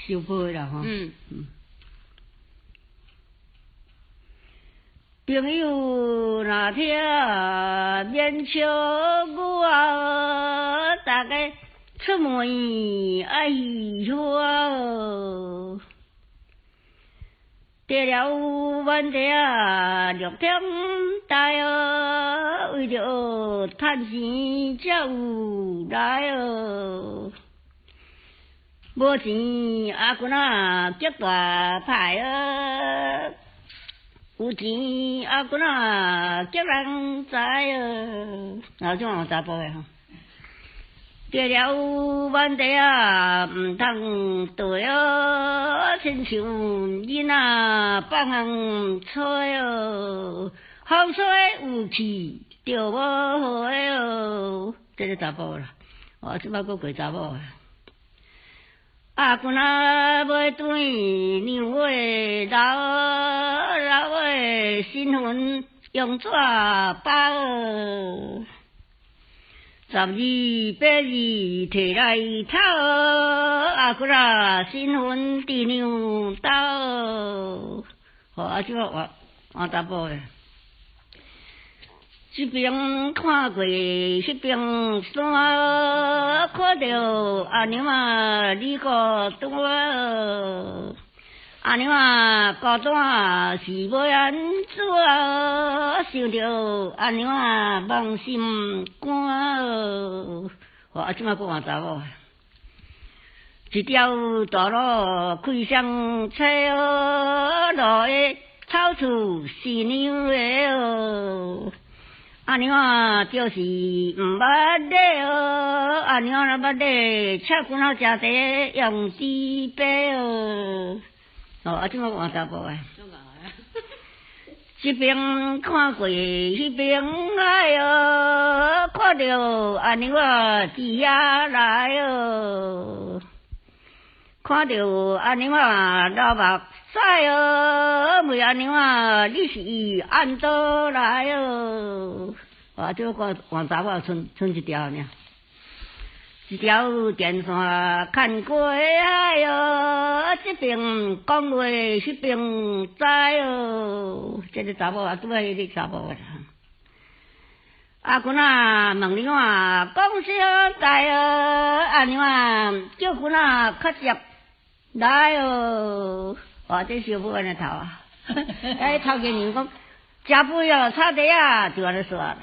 收杯啦吼。朋友若听免笑我，大家出门爱喜欢。跌了万地六点台为着趁钱才有来无钱阿君结大歹有钱阿君结人知种有查甫的吼。跌了万地毋通对亲像囡仔放风吹风吹有气着无好这是查甫啦，即摆佫过查某啊。阿君要对娘话老的新婚用纸包。12、8日摕来讨，阿骨新婚伫娘兜，即个换查甫诶。这边看过，迄边山，看到阿娘你个单。阿娘孤单是要安怎？想着阿娘梦心肝。即摆佫换查某。一条大路开上车路的草厝是娘的阿娘就是毋捌咧阿娘若捌咧，请君食茶用纸杯即摆换查甫诶。这边看过，迄边来看到阿娘伫遐来看到阿娘流目屎问阿娘你是按倒来即摆换查某剩一条尔。一条电线看过海这边讲话，迄边知这个查某拄仔迄个查某啦。阿君问娘讲声代阿娘叫君较接来这小妇安尼头头家娘讲食饭差茶就安尼煞啦。